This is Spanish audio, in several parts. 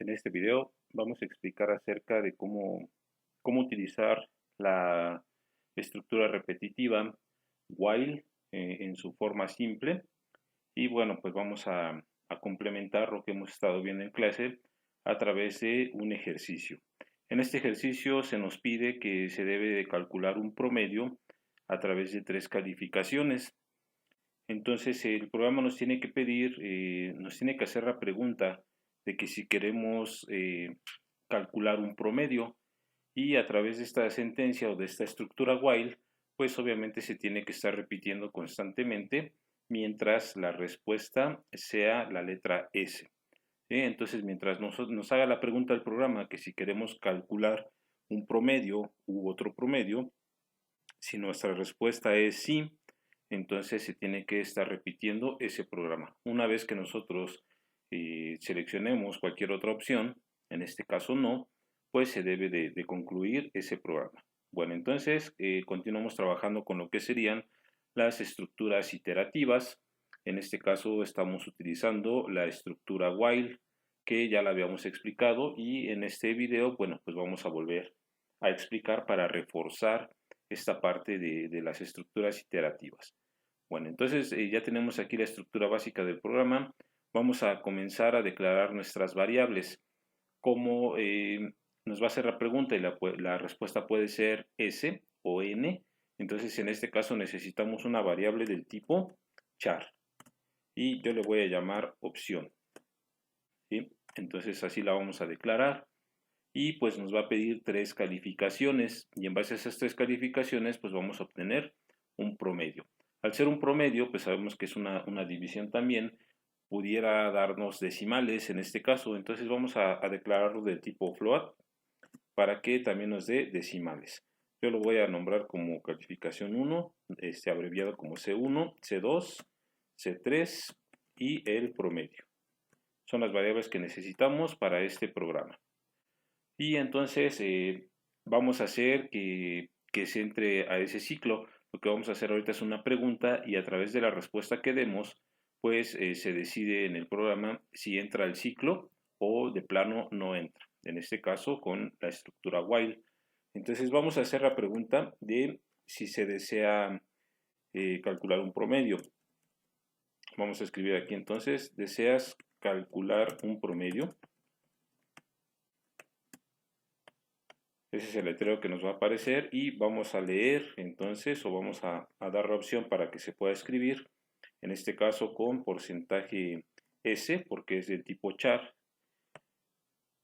En este video vamos a explicar acerca de cómo utilizar la estructura repetitiva while en su forma simple. Y bueno, pues vamos a complementar lo que hemos estado viendo en clase a través de un ejercicio. En este ejercicio se nos pide que se debe de calcular un promedio a través de 3 calificaciones. Entonces el programa nos tiene que pedir, nos tiene que hacer la pregunta de que si queremos calcular un promedio, y a través de esta sentencia o de esta estructura while, pues obviamente se tiene que estar repitiendo constantemente mientras la respuesta sea la letra S. Entonces mientras nos haga la pregunta al programa que si queremos calcular un promedio u otro promedio, si nuestra respuesta es sí, entonces se tiene que estar repitiendo ese programa. Una vez que nosotros seleccionemos cualquier otra opción, en este caso no, pues se debe de concluir ese programa. Bueno, entonces continuamos trabajando con lo que serían las estructuras iterativas. En este caso estamos utilizando la estructura while, que ya la habíamos explicado, y en este video, bueno, pues vamos a volver a explicar para reforzar esta parte de las estructuras iterativas. Bueno, entonces ya tenemos aquí la estructura básica del programa. Vamos a comenzar a declarar nuestras variables. Como nos va a hacer la pregunta y la respuesta puede ser S o N, entonces en este caso necesitamos una variable del tipo char. Y yo le voy a llamar opción. ¿Sí? Entonces así la vamos a declarar. Y pues nos va a pedir 3 calificaciones, y en base a esas 3 calificaciones pues vamos a obtener un promedio. Al ser un promedio, pues sabemos que es una división también, pudiera darnos decimales en este caso, entonces vamos a declararlo del tipo float para que también nos dé decimales. Yo lo voy a nombrar como calificación 1, abreviado como C1, C2, C3 y el promedio. Son las variables que necesitamos para este programa. Y entonces vamos a hacer que se entre a ese ciclo. Lo que vamos a hacer ahorita es una pregunta, y a través de la respuesta que demos, pues se decide en el programa si entra al ciclo o de plano no entra. En este caso con la estructura while. Entonces vamos a hacer la pregunta de si se desea calcular un promedio. Vamos a escribir aquí entonces, deseas calcular un promedio. Ese es el letrero que nos va a aparecer, y vamos a leer entonces, o vamos a dar la opción para que se pueda escribir, en este caso con porcentaje S, porque es del tipo char.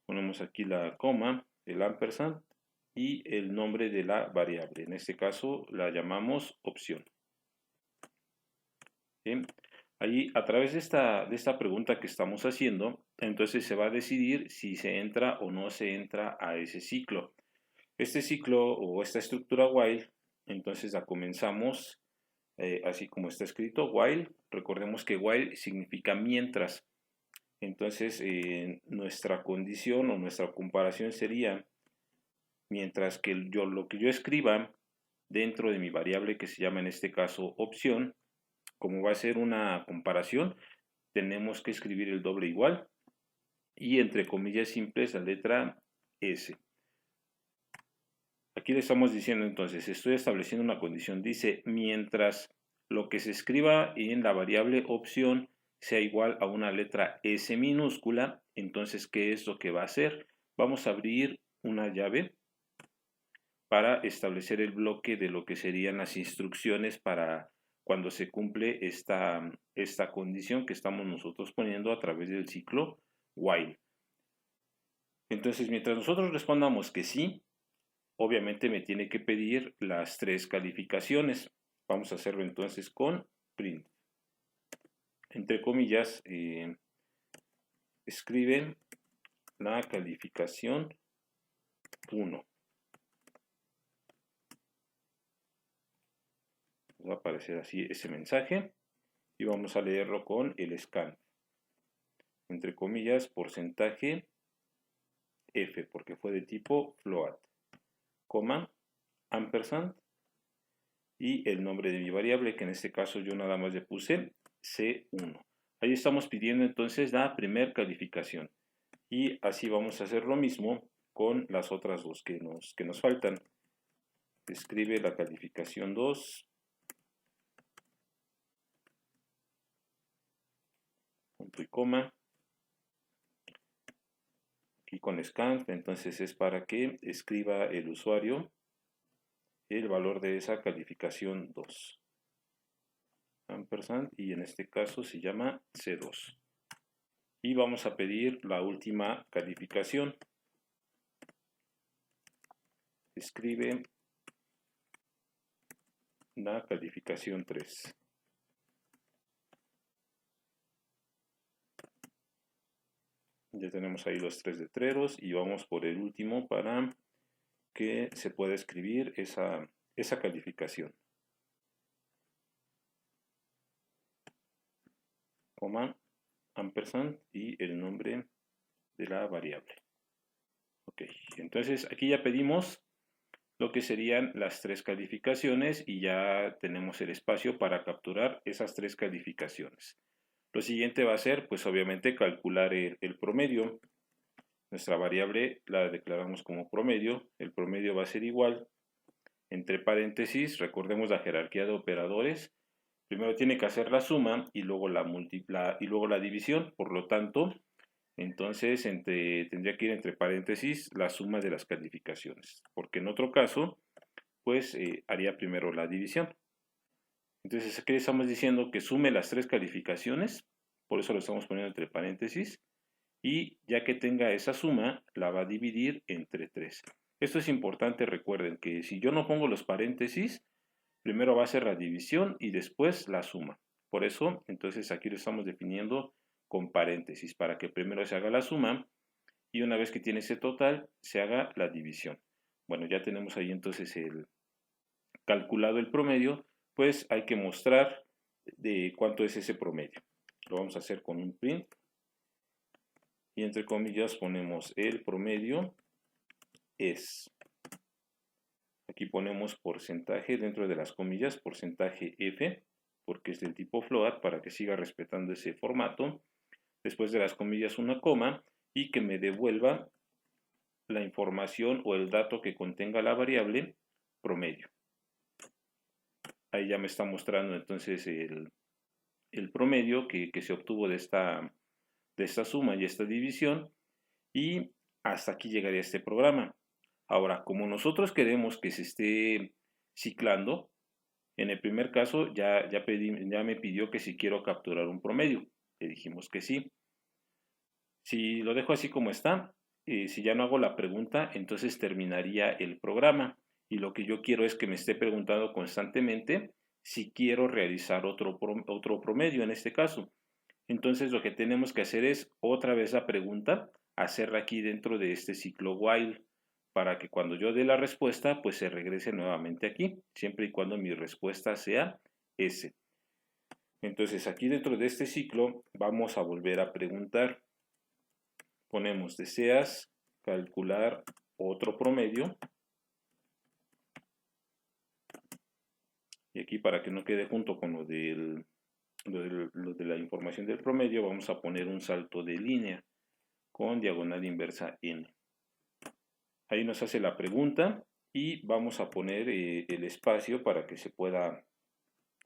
Ponemos aquí la coma, el ampersand y el nombre de la variable. En este caso la llamamos opción. Bien. Allí, a través de esta pregunta que estamos haciendo, entonces se va a decidir si se entra o no se entra a ese ciclo. Este ciclo o esta estructura while, entonces la comenzamos así como está escrito, while. Recordemos que while significa mientras. Entonces nuestra condición o nuestra comparación sería, mientras que lo que yo escriba dentro de mi variable que se llama en este caso opción, como va a ser una comparación, tenemos que escribir el doble igual y entre comillas simples la letra S. Aquí le estamos diciendo entonces, estoy estableciendo una condición, dice, mientras lo que se escriba en la variable opción sea igual a una letra S minúscula, entonces, ¿qué es lo que va a hacer? Vamos a abrir una llave para establecer el bloque de lo que serían las instrucciones para cuando se cumple esta condición que estamos nosotros poniendo a través del ciclo while. Entonces, mientras nosotros respondamos que sí, obviamente me tiene que pedir las 3 calificaciones. Vamos a hacerlo entonces con print. Entre comillas, escriben la calificación 1. Va a aparecer así ese mensaje y vamos a leerlo con el scan. Entre comillas, porcentaje F, porque fue de tipo float, coma, ampersand y el nombre de mi variable, que en este caso yo nada más le puse C1. Ahí estamos pidiendo entonces la primera calificación. Y así vamos a hacer lo mismo con las otras dos que nos faltan. Escribe la calificación 2, punto y coma, aquí con scan. Entonces es para que escriba el usuario el valor de esa calificación 2, ampersand, y en este caso se llama C2. Y vamos a pedir la última calificación. Escribe la calificación 3. Ya tenemos ahí los 3 letreros y vamos por el último para que se pueda escribir esa calificación. Coma, ampersand y el nombre de la variable. Ok, entonces aquí ya pedimos lo que serían las 3 calificaciones y ya tenemos el espacio para capturar esas 3 calificaciones. Lo siguiente va a ser, pues obviamente, calcular el promedio. Nuestra variable la declaramos como promedio. El promedio va a ser igual, entre paréntesis, recordemos la jerarquía de operadores. Primero tiene que hacer la suma y luego la división. Por lo tanto, entonces tendría que ir entre paréntesis la suma de las calificaciones. Porque en otro caso, pues haría primero la división. Entonces aquí estamos diciendo que sume las 3 calificaciones, por eso lo estamos poniendo entre paréntesis, y ya que tenga esa suma, la va a dividir entre 3. Esto es importante, recuerden que si yo no pongo los paréntesis, primero va a ser la división y después la suma. Por eso, entonces aquí lo estamos definiendo con paréntesis, para que primero se haga la suma y una vez que tiene ese total, se haga la división. Bueno, ya tenemos ahí entonces calculado el promedio, pues hay que mostrar de cuánto es ese promedio. Lo vamos a hacer con un print y entre comillas ponemos el promedio es. Aquí ponemos porcentaje dentro de las comillas, porcentaje F, porque es del tipo float, para que siga respetando ese formato. Después de las comillas una coma y que me devuelva la información o el dato que contenga la variable promedio. Ahí ya me está mostrando entonces el promedio que se obtuvo de esta suma y esta división, y hasta aquí llegaría este programa. Ahora, como nosotros queremos que se esté ciclando, en el primer caso ya me pidió que si quiero capturar un promedio. Le dijimos que sí. Si lo dejo así como está, si ya no hago la pregunta, entonces terminaría el programa. Y lo que yo quiero es que me esté preguntando constantemente si quiero realizar otro promedio en este caso. Entonces lo que tenemos que hacer es otra vez la pregunta, hacerla aquí dentro de este ciclo while, para que cuando yo dé la respuesta, pues se regrese nuevamente aquí, siempre y cuando mi respuesta sea S. Entonces aquí dentro de este ciclo vamos a volver a preguntar. Ponemos, ¿deseas calcular otro promedio? Y aquí para que no quede junto con lo de la información del promedio, vamos a poner un salto de línea con diagonal inversa n. Ahí nos hace la pregunta y vamos a poner el espacio para que se pueda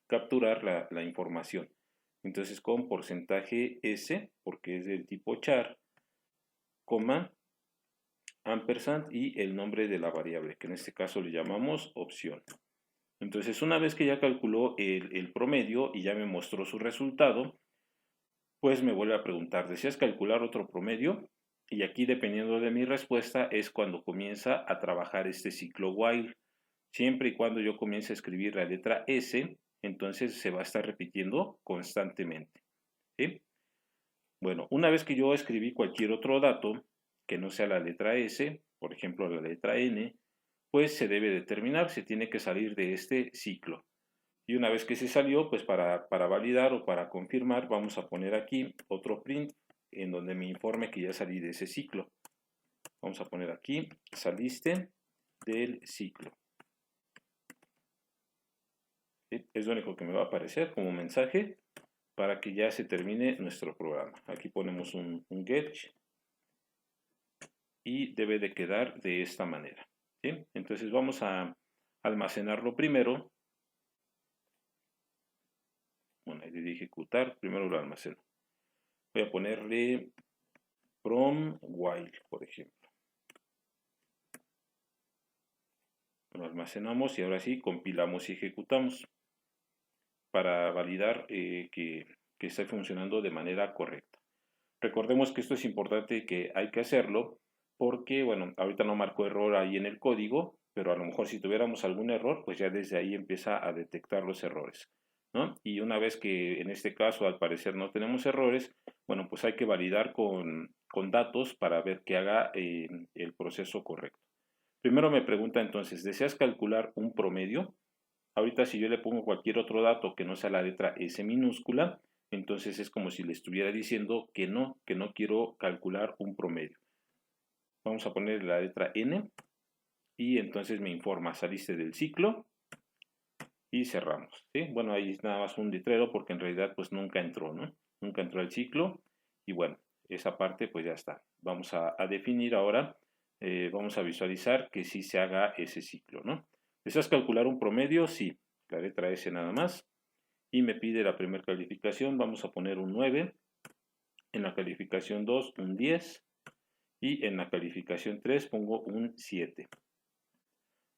capturar la información. Entonces con porcentaje S, porque es del tipo char, coma, ampersand y el nombre de la variable, que en este caso le llamamos opción. Entonces una vez que ya calculó el promedio y ya me mostró su resultado, pues me vuelve a preguntar, ¿deseas calcular otro promedio? Y aquí, dependiendo de mi respuesta, es cuando comienza a trabajar este ciclo while. Siempre y cuando yo comience a escribir la letra S, entonces se va a estar repitiendo constantemente. ¿Sí? Bueno, una vez que yo escribí cualquier otro dato que no sea la letra S, por ejemplo la letra N, pues se debe determinar, se tiene que salir de este ciclo. Y una vez que se salió, pues para validar o para confirmar, vamos a poner aquí otro print en donde me informe que ya salí de ese ciclo. Vamos a poner aquí, saliste del ciclo. Es lo único que me va a aparecer como mensaje para que ya se termine nuestro programa. Aquí ponemos un get y debe de quedar de esta manera, ¿sí? Entonces vamos a almacenarlo primero. Bueno, ahí le di ejecutar, primero lo almaceno. Voy a ponerle from while, por ejemplo. Lo almacenamos y ahora sí compilamos y ejecutamos para validar que esté funcionando de manera correcta. Recordemos que esto es importante, que hay que hacerlo porque, bueno, ahorita no marcó error ahí en el código, pero a lo mejor si tuviéramos algún error, pues ya desde ahí empieza a detectar los errores, ¿no? Y una vez que en este caso al parecer no tenemos errores, bueno, pues hay que validar con datos para ver que haga el proceso correcto. Primero me pregunta entonces, ¿deseas calcular un promedio? Ahorita si yo le pongo cualquier otro dato que no sea la letra S minúscula, entonces es como si le estuviera diciendo que no quiero calcular un promedio. Vamos a poner la letra N y entonces me informa, saliste del ciclo y cerramos, ¿sí? Bueno, ahí es nada más un letrero porque en realidad pues nunca entró, ¿no? Nunca entró el ciclo y bueno, esa parte pues ya está. Vamos a definir ahora, vamos a visualizar que sí se haga ese ciclo, ¿no? ¿Deseas calcular un promedio? Sí, la letra S nada más. Y me pide la primera calificación, vamos a poner un 9. En la calificación 2, un 10. Y en la calificación 3 pongo un 7.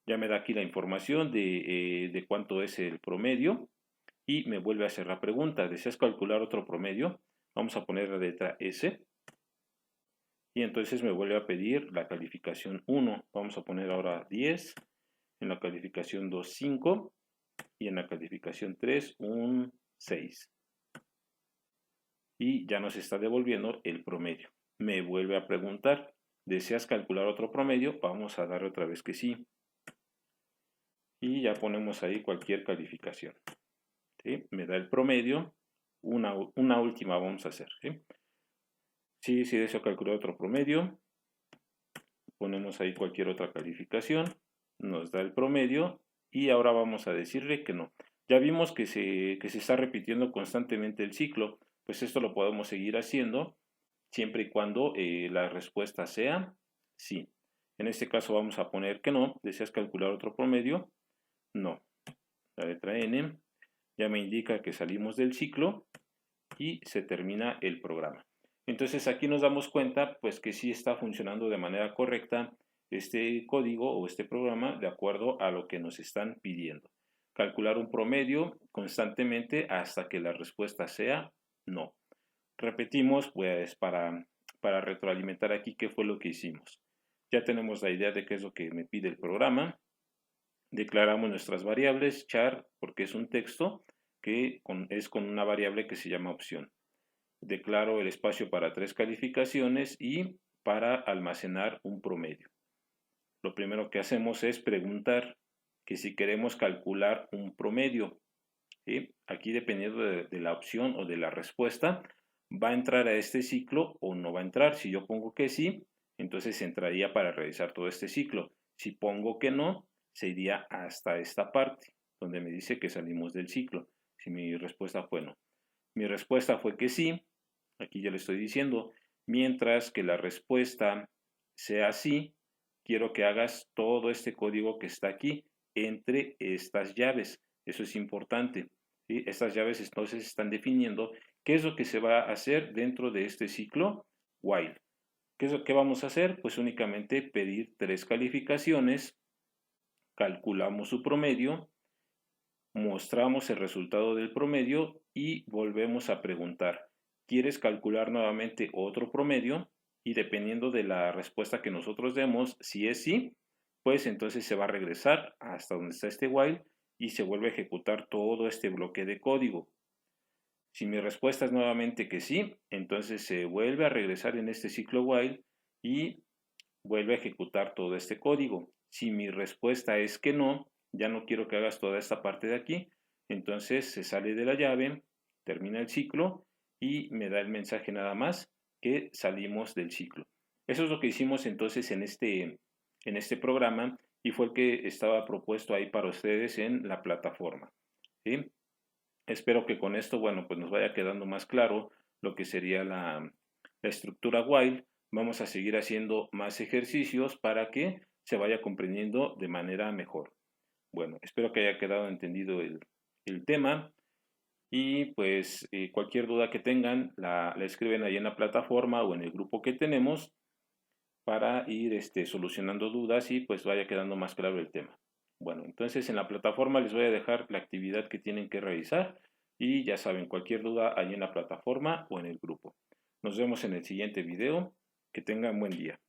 Ya me da aquí la información de cuánto es el promedio. Y me vuelve a hacer la pregunta, ¿deseas calcular otro promedio? Vamos a poner la letra S. Y entonces me vuelve a pedir la calificación 1. Vamos a poner ahora 10. En la calificación 2, 5. Y en la calificación 3, un 6. Y ya nos está devolviendo el promedio. Me vuelve a preguntar, ¿deseas calcular otro promedio? Vamos a darle otra vez que sí. Y ya ponemos ahí cualquier calificación. ¿Sí? Me da el promedio. Una última vamos a hacer. ¿Sí? Si deseo calcular otro promedio, ponemos ahí cualquier otra calificación. Nos da el promedio. Y ahora vamos a decirle que no. Ya vimos que se está repitiendo constantemente el ciclo. Pues esto lo podemos seguir haciendo siempre y cuando la respuesta sea sí. En este caso vamos a poner que no. ¿Deseas calcular otro promedio? No. La letra N ya me indica que salimos del ciclo y se termina el programa. Entonces aquí nos damos cuenta pues que sí está funcionando de manera correcta este código o este programa de acuerdo a lo que nos están pidiendo. Calcular un promedio constantemente hasta que la respuesta sea no. Repetimos pues para retroalimentar aquí qué fue lo que hicimos. Ya tenemos la idea de qué es lo que me pide el programa. Declaramos nuestras variables, char, porque es un texto que es con una variable que se llama opción. Declaro el espacio para 3 calificaciones y para almacenar un promedio. Lo primero que hacemos es preguntar que si queremos calcular un promedio. ¿Sí? Aquí dependiendo de la opción o de la respuesta, va a entrar a este ciclo o no va a entrar. Si yo pongo que sí, entonces entraría para realizar todo este ciclo. Si pongo que no, se iría hasta esta parte, donde me dice que salimos del ciclo. Si mi respuesta fue no. Mi respuesta fue que sí, aquí ya le estoy diciendo, mientras que la respuesta sea sí, quiero que hagas todo este código que está aquí entre estas llaves. Eso es importante. ¿Sí? Estas llaves entonces están definiendo qué es lo que se va a hacer dentro de este ciclo while. ¿Qué es lo que vamos a hacer? Pues únicamente pedir 3 calificaciones, calculamos su promedio, mostramos el resultado del promedio y volvemos a preguntar, ¿quieres calcular nuevamente otro promedio? Y dependiendo de la respuesta que nosotros demos, si es sí, pues entonces se va a regresar hasta donde está este while y se vuelve a ejecutar todo este bloque de código. Si mi respuesta es nuevamente que sí, entonces se vuelve a regresar en este ciclo while y vuelve a ejecutar todo este código. Si mi respuesta es que no, ya no quiero que hagas toda esta parte de aquí, entonces se sale de la llave, termina el ciclo y me da el mensaje nada más que salimos del ciclo. Eso es lo que hicimos entonces en este programa y fue el que estaba propuesto ahí para ustedes en la plataforma. ¿Sí? Espero que con esto, bueno, pues nos vaya quedando más claro lo que sería la estructura while, vamos a seguir haciendo más ejercicios para que se vaya comprendiendo de manera mejor. Bueno, espero que haya quedado entendido el tema y pues cualquier duda que tengan la escriben ahí en la plataforma o en el grupo que tenemos para ir solucionando dudas y pues vaya quedando más claro el tema. Bueno, entonces en la plataforma les voy a dejar la actividad que tienen que realizar y ya saben, cualquier duda ahí en la plataforma o en el grupo. Nos vemos en el siguiente video. Que tengan buen día.